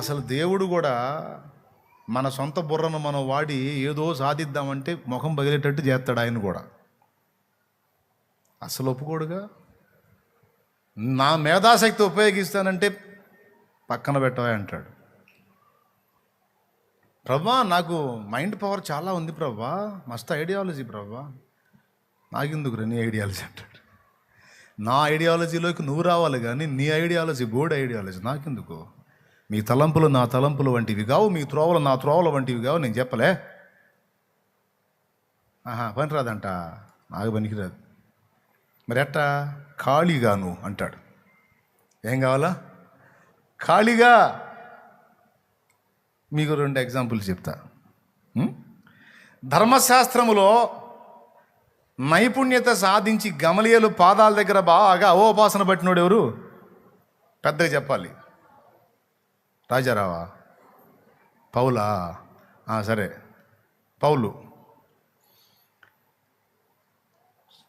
అసలు దేవుడు కూడా మన సొంత బుర్రను మనం వాడి ఏదో సాధిద్దామంటే ముఖం పగిలేటట్టు చేస్తాడు ఆయన కూడా. అసలు ఒప్పుకోడుగా. నా మేధాశక్తి ఉపయోగిస్తానంటే పక్కన పెట్టవా అంటాడు. ప్రభా నాకు మైండ్ పవర్ చాలా ఉంది ప్రభా, మస్తు ఐడియాలజీ ప్రభా, నాకెందుకు నీ ఐడియాలజీ అంటాడు. నా ఐడియాలజీలోకి నువ్వు రావాలి కానీ నీ ఐడియాలజీ బోర్డు ఐడియాలజీ నాకెందుకు. మీ తలంపులు నా తలంపులు వంటివి కావు, మీ త్రోవలు నా త్రోవల వంటివి కావు. నేను చెప్పలే. పని రాదంట, నాకు పనికిరాదు. మరి ఎట్టా? ఖాళీగాను అంటాడు. ఏం కావాలా? ఖాళీగా. మీకు 2 ఎగ్జాంపుల్స్ చెప్తా. ధర్మశాస్త్రములో నైపుణ్యత సాధించి గమలియలు పాదాల దగ్గర బాగా అవోపాసన పట్టినోడు ఎవరు? పెద్దగా చెప్పాలి. రాజారావా? పౌలా? సరే, పౌలు.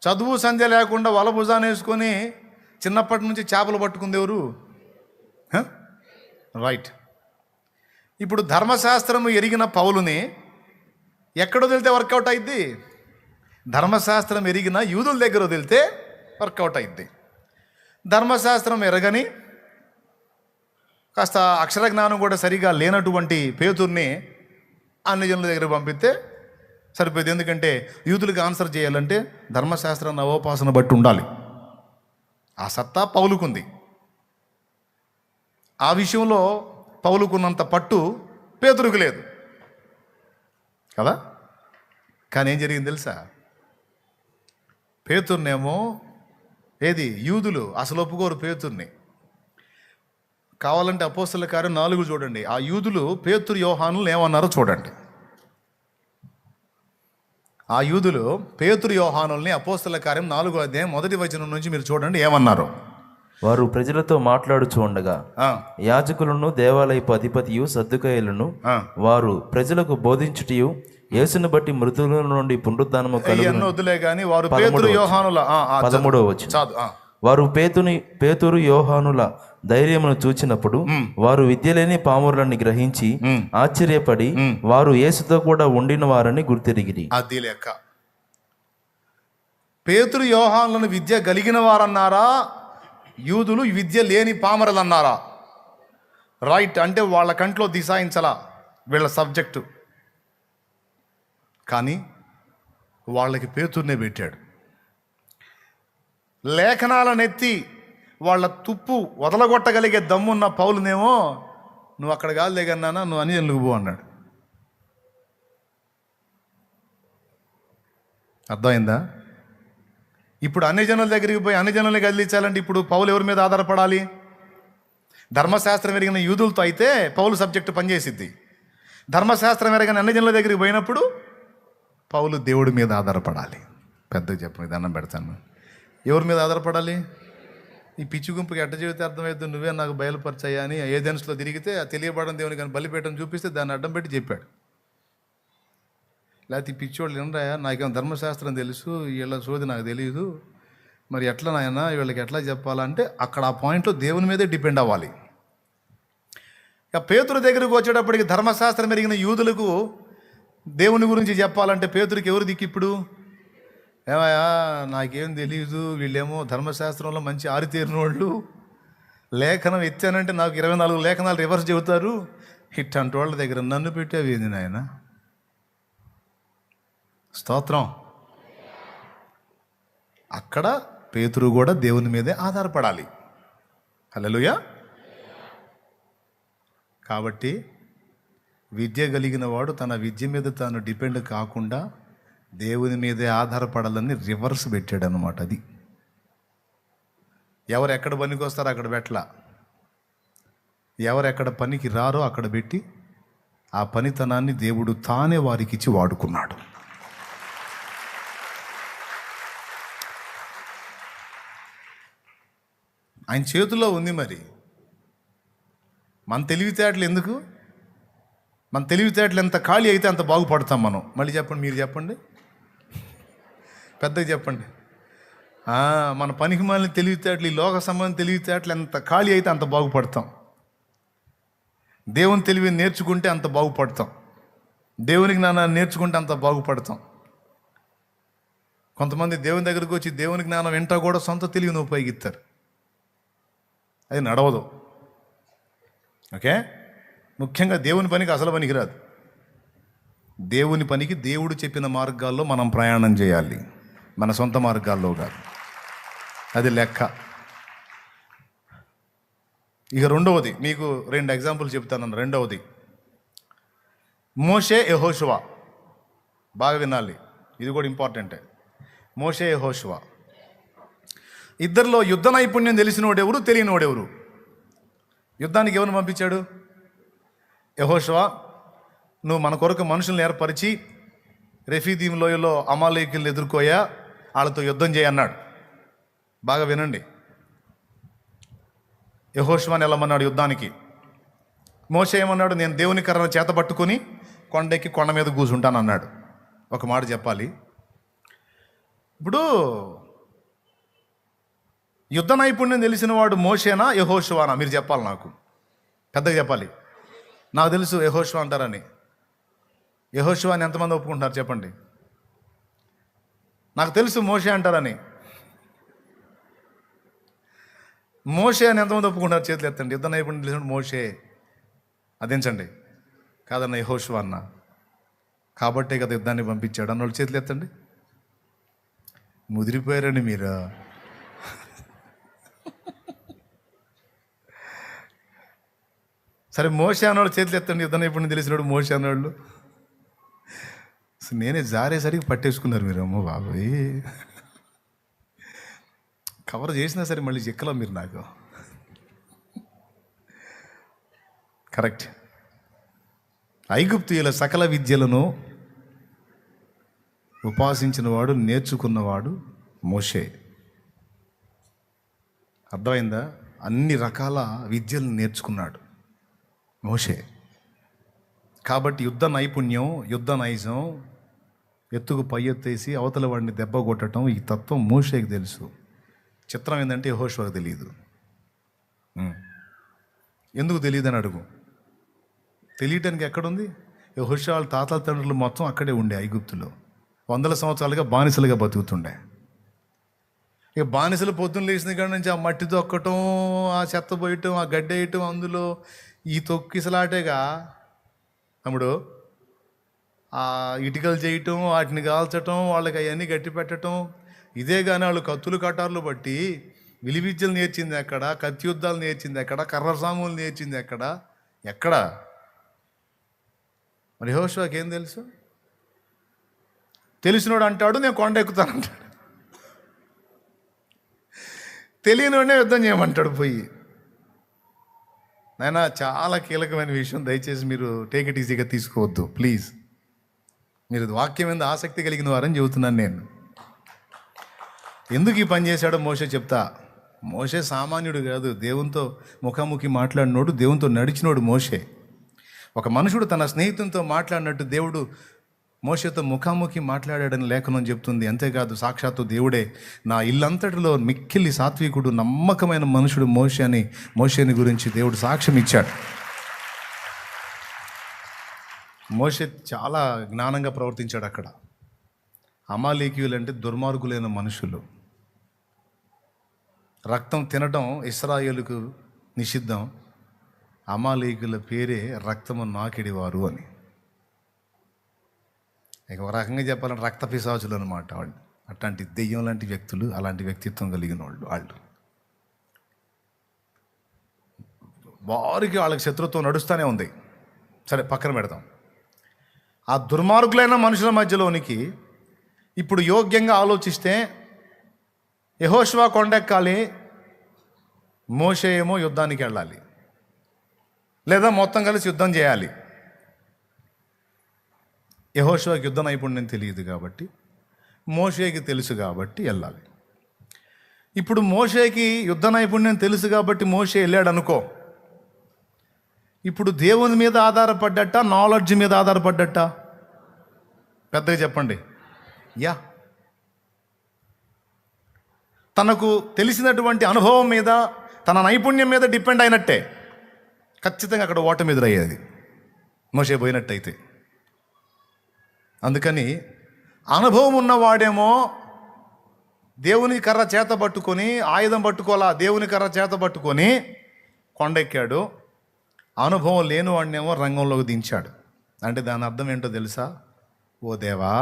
చదువు సంధ్య లేకుండా వల భుజాన్ని వేసుకొని చిన్నప్పటి నుంచి చేపలు పట్టుకుంది ఎవరు? రైట్. ఇప్పుడు ధర్మశాస్త్రము ఎరిగిన పౌలుని ఎక్కడ వదిలితే వర్కౌట్ అయింది? ధర్మశాస్త్రం ఎరిగిన యూదుల దగ్గర వదిలితే వర్కౌట్ అయింది. ధర్మశాస్త్రం ఎరగని కాస్త అక్షర జ్ఞానం కూడా సరిగా లేనటువంటి పేతుర్ని అన్ని జనుల దగ్గర పంపిస్తే సరిపోయింది. ఎందుకంటే యూదులకు ఆన్సర్ చేయాలంటే ధర్మశాస్త్రాన్ని అవోపాసన బట్టి ఉండాలి. ఆ సత్తా పౌలుకుంది. ఆ విషయంలో పౌలుకున్నంత పట్టు పేతురుకు లేదు కదా. కానీ ఏం జరిగింది తెలుసా? పేతుర్నేమో యూదులు అసలు ఒప్పుకోరు పేతుర్ని. కావాలంటే అపోస్తల కార్యం 4 చూడండి. ఆ యూదులు పేతురు యోహానులు ఏమన్నారో చూడండి. ఆ యూదులు పేతురు యోహానుల్ని అపోస్తల కార్యం 4వ అధ్యాయం 1వ వచనం నుంచి మీరు చూడండి ఏమన్నారు. వారు ప్రజలతో మాట్లాడుచూ ఉండగా యాజకులను దేవాలయపు అధిపతియు సద్దుకాయులను వారు ప్రజలకు బోధించుటయు యేసును బట్టి మృతుల నుండి పునరుద్ధానము వద్దులే గాని వారు పేతురు యోహానుల 13వ వచనం. వారు పేతురు యోహానుల ధైర్యమును చూచినప్పుడు వారు విద్య లేని పామరులని గ్రహించి ఆశ్చర్యపడి వారు యేసుతో కూడా ఉండిన వారని గుర్తిరిగిరి. అది లెక్క. పేతురు యోహానులను విద్య కలిగిన వారన్నారా, యూదులు విద్య లేని పామరులు అన్నారా? రైట్. అంటే వాళ్ళ కంట్లో దిశాయించలా వీళ్ళ సబ్జెక్టు. కానీ వాళ్ళకి పేతుర్నే పెట్టాడు. లేఖనాలను ఎత్తి వాళ్ళ తుప్పు వదలగొట్టగలిగే దమ్మున్న పౌలునేమో నువ్వు అక్కడ కాదు లేకన్నానా, నువ్వు అని జనులకు పో అన్నాడు. అర్థమైందా? ఇప్పుడు అన్ని జనుల దగ్గరికి పోయి అన్ని జనుల్ని కదిలించాలంటే ఇప్పుడు పౌలు ఎవరి మీద ఆధారపడాలి? ధర్మశాస్త్రం ఎరిగిన యూదులతో అయితే పౌలు సబ్జెక్టు పనిచేసిద్ది. ధర్మశాస్త్రం ఎరిగిన అన్ని జనుల దగ్గరికి పోయినప్పుడు పౌలు దేవుడి మీద ఆధారపడాలి. పెద్దగా చెప్పు, దండం పెడతాను. ఎవరి మీద ఆధారపడాలి? ఈ పిచ్చి గుంపుకి ఎట్ట జీవితం అర్థమైద్దు, నువ్వే నాకు బయలుపరచాయా అని ఏథెన్స్లో తిరిగితే ఆ తెలియబడడం దేవుని కానీ బలిపీఠం చూపిస్తే దాన్ని అడ్డం పెట్టి చెప్పాడు. లేకపోతే ఈ పిచ్చోళ్ళు వినరాయా, నాకేమో ధర్మశాస్త్రం తెలుసు, వీళ్ళ సోది నాకు తెలియదు, మరి ఎట్లా నాయనా వీళ్ళకి ఎట్లా చెప్పాలంటే అక్కడ ఆ పాయింట్లో దేవుని మీదే డిపెండ్ అవ్వాలి. ఇక పేతురు దగ్గరకు వచ్చేటప్పటికి ధర్మశాస్త్రం ఎరిగిన యూదులకు దేవుని గురించి చెప్పాలంటే పేతురికి ఎవరు దిక్కు? ఇప్పుడు ఏమయ్యా నాకేం తెలియదు, వీళ్ళేమో ధర్మశాస్త్రంలో మంచి ఆరితేరిన వాళ్ళు, లేఖనం ఎత్తానంటే నాకు 24 లేఖనాలు రివర్స్ చెబుతారు. ఇట్టంటి వాళ్ళ దగ్గర నన్ను పెట్టావు ఏంది నాయన? స్తోత్రం. అక్కడ పేతురు కూడా దేవుని మీదే ఆధారపడాలి. హల్లెలూయా. కాబట్టి విద్య కలిగిన వాడు తన విద్య మీద తాను డిపెండ్ కాకుండా దేవుని మీదే ఆధారపడాలని రివర్స్ పెట్టాడు అనమాట. అది ఎవరు ఎక్కడ పనికి వస్తారో అక్కడ పెట్టలా, ఎవరు ఎక్కడ పనికి రారో అక్కడ పెట్టి ఆ పనితనాన్ని దేవుడు తానే వారికి ఇచ్చి వాడుకున్నాడు. ఆయన చేతుల్లో ఉంది. మరి మన తెలివితేటలు ఎందుకు? మన తెలివితేటలు ఎంత ఖాళీ అయితే అంత బాగుపడతాం మనం. మళ్ళీ చెప్పండి, మీరు చెప్పండి, పెద్దగా చెప్పండి. మన పనికి మాలిన తెలివితేటలు, ఈ లోక సంబంధం తెలివితేటలు ఎంత ఖాళీ అయితే అంత బాగుపడతాం. దేవుని తెలివి నేర్చుకుంటే అంత బాగుపడతాం, దేవునికి జ్ఞానాన్ని నేర్చుకుంటే అంత బాగుపడతాం. కొంతమంది దేవుని దగ్గరికి వచ్చి దేవుని జ్ఞానం వెంట కూడా సొంత తెలివిని ఉపయోగిస్తారు, అది నడవదు. ఓకే, ముఖ్యంగా దేవుని పనికి అసలు పనికిరాదు. దేవుని పనికి దేవుడు చెప్పిన మార్గాల్లో మనం ప్రయాణం చేయాలి, మన సొంత మార్గాల్లో కాదు. అది లెక్క. ఇక రెండవది, మీకు 2 ఎగ్జాంపుల్ చెప్తాను. రెండవది మోషే యెహోషువ. బాగా వినాలి, ఇది కూడా ఇంపార్టెంటే. మోషే యెహోషువ ఇద్దరిలో యుద్ధ నైపుణ్యం తెలిసినోడెవరు, తెలియనివాడెవరు? యుద్ధానికి ఎవరిని పంపించాడు? యెహోషువ, నువ్వు మన కొరకు మనుషుల్ని ఏర్పరిచి రెఫీదీం లోయలో అమాలేకీలను ఎదుర్కోయా, వాళ్ళతో యుద్ధం చేయన్నాడు. బాగా వినండి. యెహోషువని వెళ్ళమన్నాడు యుద్ధానికి. మోషే ఏమన్నాడు? నేను దేవుని కర్రను చేత పట్టుకొని కొండెక్కి కొండ మీద కూర్చుంటాను అన్నాడు. ఒక మాట చెప్పాలి, ఇప్పుడు యుద్ధ నైపుణ్యం తెలిసిన వాడు మోషేనా యెహోషువానా? మీరు చెప్పాలి, నాకు పెద్దగా చెప్పాలి. నాకు తెలుసు యెహోషువ అంటారని. యెహోషువాని ఎంతమంది ఒప్పుకుంటున్నారు చెప్పండి? నాకు తెలుసు మోషే అంటారని. మోషే అని ఎంతమంది ఒప్పుకుంటారు? చేతులు ఎత్తండి. యుద్ధ నైపుణ్యం తెలిసిన మోషే అదించండి. కాదన్న యెహోషువ అన్న, కాబట్టే కదా యుద్ధాన్ని పంపించాడు అన్నోళ్ళు చేతులు ఎత్తండి. ముదిరిపోయారండి మీరు. సరే, మోషే అన్నోళ్ళు చేతులు ఎత్తండి. యుద్ధ నైపుణ్యం తెలిసినోడు మోషే అన్నోళ్ళు. నేనే జారేసరికి పట్టేసుకున్నారు మీరు. అమ్మో బాబోయ్, కవర్ చేసినా సరే మళ్ళీ చెక్కలా మీరు నాకు. కరెక్ట్. ఐగుప్తీయుల సకల విద్యలను ఉపాసించిన వాడు, నేర్చుకున్నవాడు మోషే. అర్థమైందా? అన్ని రకాల విద్యలను నేర్చుకున్నాడు మోషే. కాబట్టి యుద్ధ నైపుణ్యం, యుద్ధ నైజం, ఎత్తుకు పై ఎత్తేసి అవతల వాడిని దెబ్బ కొట్టడం, ఈ తత్వం మోషేకి తెలుసు. చిత్రం ఏంటంటే యెహోషువకు తెలియదు. ఎందుకు తెలియదు అని అడుగు. తెలియటానికి ఎక్కడుంది? యెహోషువ వాళ్ళ తాతల తండ్రులు మొత్తం అక్కడే ఉండే, ఐగుప్తులో 100 సంవత్సరాలుగా బానిసలుగా బతుకుతుండే. ఇక బానిసలు పొద్దున్న లేచిన కాడ నుంచి ఆ మట్టి తొక్కటం, ఆ చెత్త పోయటం, ఆ గడ్డ వేయటం, అందులో ఈ తొక్కిసలాటేగా తమ్ముడు. ఆ ఇటుకలు చేయటం, వాటిని కాల్చటం, వాళ్ళకి అవన్నీ గట్టి పెట్టడం, ఇదే కానీ వాళ్ళు కత్తులు కటార్లు బట్టి విలువిద్యలు నేర్చింది ఎక్కడ? కత్తి యుద్ధాలు నేర్చింది ఎక్కడ? కర్ర సాములు నేర్చింది ఎక్కడ? ఎక్కడ? మరి యెహోషువకి ఏం తెలుసు? తెలిసినోడు అంటాడు నేను కొండ ఎక్కుతానంటాడు, తెలియనివాడినే యుద్ధం చేయమంటాడు పోయి. నాయనా, చాలా కీలకమైన విషయం, దయచేసి మీరు టేక్ ఇట్ ఈజీగా తీసుకోవద్దు ప్లీజ్. మీరు వాక్యం మీద ఆసక్తి కలిగిన వారని చెబుతున్నాను నేను. ఎందుకు ఈ పని చేశాడో మోషే చెప్తా. మోషే సామాన్యుడు కాదు, దేవునితో ముఖాముఖి మాట్లాడినోడు, దేవునితో నడిచినోడు మోషే. ఒక మనుషుడు తన స్నేహితునితో మాట్లాడినట్టు దేవుడు మోషేతో ముఖాముఖి మాట్లాడాడని లేఖనం చెప్తుంది. అంతేకాదు, సాక్షాత్తు దేవుడే నా ఇల్లంతటిలో మిక్కిలి సాత్వికుడు, నమ్మకమైన మనుషుడు మోషేని గురించి దేవుడు సాక్ష్యం ఇచ్చాడు. మోషే చాలా జ్ఞానంగా ప్రవర్తించాడు అక్కడ. అమాలేకీయులు అంటే దుర్మార్గులైన మనుషులు. రక్తం తినడం ఇశ్రాయేలుకు నిషిద్ధం. అమాలేకీయుల పేరే రక్తము నాకిడివారు అని. ఇక ఒక రకంగా చెప్పాలంటే రక్త పిశాచులు అనమాట వాళ్ళు. అట్లాంటి దెయ్యం లాంటి వ్యక్తులు, అలాంటి వ్యక్తిత్వం కలిగిన వాళ్ళు. వారికి వాళ్ళకి శత్రుత్వం నడుస్తూనే ఉంది. సరే, పక్కన పెడతాం. ఆ దుర్మార్గులైన మనుషుల మధ్యలోనికి ఇప్పుడు యోగ్యంగా ఆలోచిస్తే యెహోషువ కొండెక్కాలి, మోషే ఏమో యుద్ధానికి వెళ్ళాలి, లేదా మొత్తం కలిసి యుద్ధం చేయాలి. యెహోషువకి యుద్ధ నైపుణ్యం తెలియదు కాబట్టి, మోషేకి తెలుసు కాబట్టి వెళ్ళాలి. ఇప్పుడు మోషేకి యుద్ధ నైపుణ్యం తెలుసు కాబట్టి మోషే వెళ్ళాడు అనుకో. ఇప్పుడు దేవుని మీద ఆధారపడ్డట్ట, నాలెడ్జ్ మీద ఆధారపడ్డట్ట? పెద్దగా చెప్పండి. యా, తనకు తెలిసినటువంటి అనుభవం మీద, తన నైపుణ్యం మీద డిపెండ్ అయినట్టే. ఖచ్చితంగా అక్కడ ఓటమి ఎదురయ్యేది మోషే పోయినట్టయితే. అందుకని అనుభవం ఉన్నవాడేమో దేవుని కర్ర చేత పట్టుకొని, ఆయుధం పట్టుకోవాలా, దేవుని కర్ర చేత పట్టుకొని కొండెక్కాడు. అనుభవం లేని వాడినేమో రంగంలోకి దించాడు. అంటే దాని అర్థం ఏంటో తెలుసా? ఓ దేవా,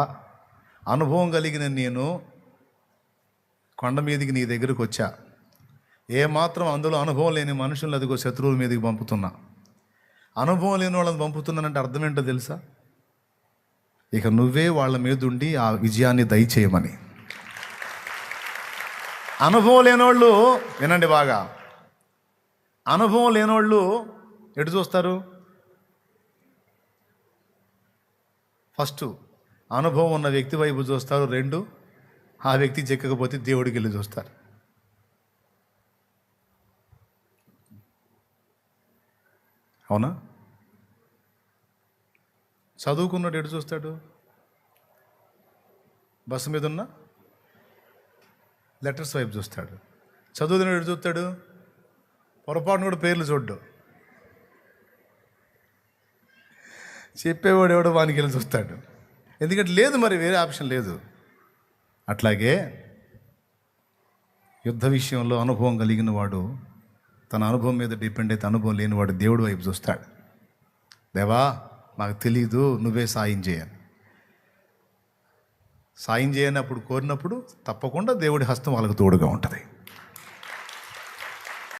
అనుభవం కలిగిన నేను కొండ మీదకి నీ దగ్గరకు వచ్చా, ఏమాత్రం అందులో అనుభవం లేని మనుషులను అదిగో శత్రువుల మీదకి పంపుతున్నా, అనుభవం లేని వాళ్ళని పంపుతున్నానంటే అర్థం ఏంటో తెలుసా? ఇక నువ్వే వాళ్ళ మీద ఉండి ఆ విజయాన్ని దయచేయమని. అనుభవం లేనోళ్ళు వినండి బాగా, అనుభవం లేనోళ్ళు ఎటు చూస్తారు? ఫస్ట్ అనుభవం ఉన్న వ్యక్తి వైపు చూస్తారు. 2, ఆ వ్యక్తి చెక్కకపోతే దేవుడికి వెళ్ళి చూస్తారు. అవునా? చదువుకున్నాడు ఎటు చూస్తాడు? బస్సు మీద ఉన్న లెటర్స్ వైపు చూస్తాడు. చదువుకున్నాడు ఎటు చూస్తాడు? పొరపాటును కూడా పేర్లు చూడ్డు. చెప్పేవాడు ఎవడో వానికి వెళ్ళి చూస్తాడు. ఎందుకంటే లేదు, మరి వేరే ఆప్షన్ లేదు. అట్లాగే యుద్ధ విషయంలో అనుభవం కలిగిన వాడు తన అనుభవం మీద డిపెండ్ అయితే అనుభవం లేనివాడు దేవుడి వైపు చూస్తాడు. దేవా, మాకు తెలీదు, నువ్వే సాయం చేయని. సాయం చేయని అప్పుడు కోరినప్పుడు తప్పకుండా దేవుడి హస్తం వాళ్ళకు తోడుగా ఉంటుంది.